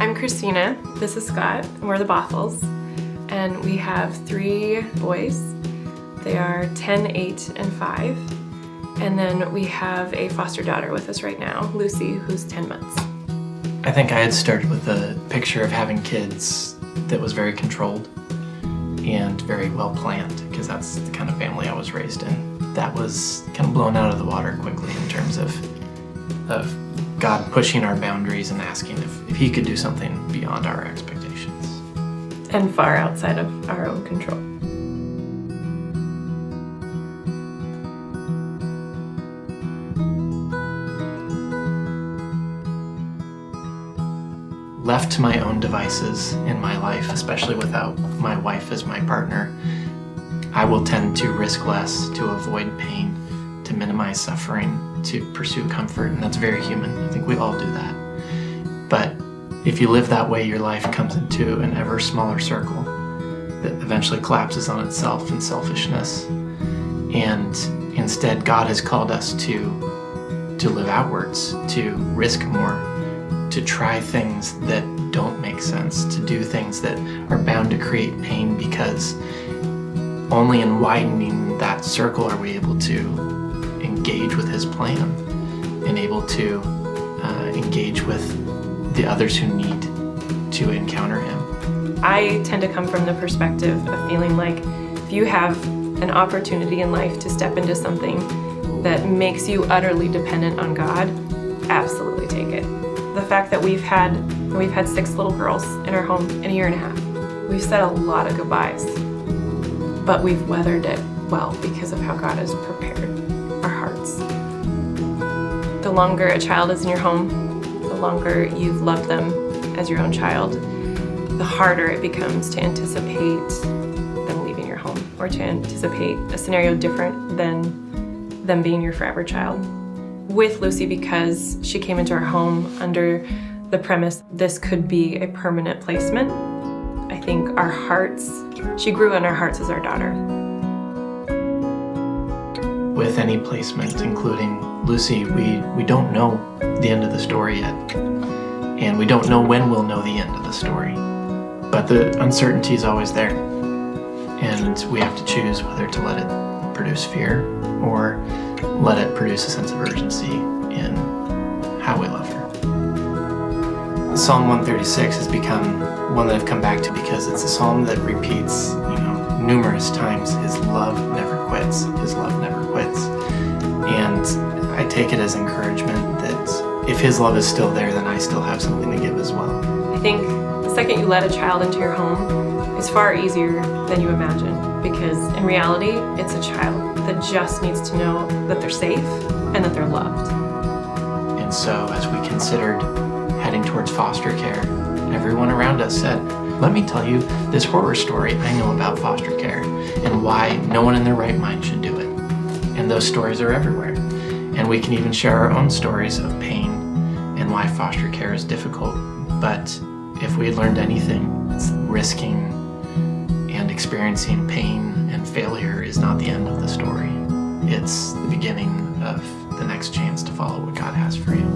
I'm Christina, this is Scott, and we're the Bothels, and we have 3 boys. They are 10, 8, and 5, and then we have a foster daughter with us right now, Lucy, who's 10 months. I think I had started with a picture of having kids that was very controlled and very well planned, because that's the kind of family I was raised in. That was kind of blown out of the water quickly in terms of God pushing our boundaries and asking if He could do something beyond our expectations. And far outside of our own control. Left to my own devices in my life, especially without my wife as my partner, I will tend to risk less, to avoid pain, to minimize suffering, to pursue comfort, and that's very human. I think we all do that. But if you live that way, your life comes into an ever smaller circle that eventually collapses on itself in selfishness. And instead, God has called us to live outwards, to risk more, to try things that don't make sense, to do things that are bound to create pain, because only in widening that circle are we able to engage with His plan and able to engage with the others who need to encounter Him. I tend to come from the perspective of feeling like if you have an opportunity in life to step into something that makes you utterly dependent on God, absolutely take it. The fact that we've had 6 little girls in our home in a year and a half. We've said a lot of goodbyes, but we've weathered it well because of how God has prepared our hearts. The longer a child is in your home, the longer you've loved them as your own child, the harder it becomes to anticipate them leaving your home or to anticipate a scenario different than them being your forever child. With Lucy, because she came into our home under the premise this could be a permanent placement, I think she grew in our hearts as our daughter. With any placement, including Lucy, we don't know the end of the story yet. And we don't know when we'll know the end of the story. But the uncertainty is always there. And we have to choose whether to let it produce fear or let it produce a sense of urgency in how we love her. Psalm 136 has become one that I've come back to because it's a psalm that repeats, numerous times, His love never quits. His love never quits. And I take it as encouragement that if His love is still there, then I still have something to give as well. I think the second you let a child into your home is far easier than you imagine, because in reality, it's a child that just needs to know that they're safe and that they're loved. And so as we considered heading towards foster care, everyone around us said, let me tell you this horror story I know about foster care and why no one in their right mind should do it. And those stories are everywhere. And we can even share our own stories of pain and why foster care is difficult. But if we had learned anything, it's risking and experiencing pain and failure is not the end of the story. It's the beginning of the next chance to follow what God has for you.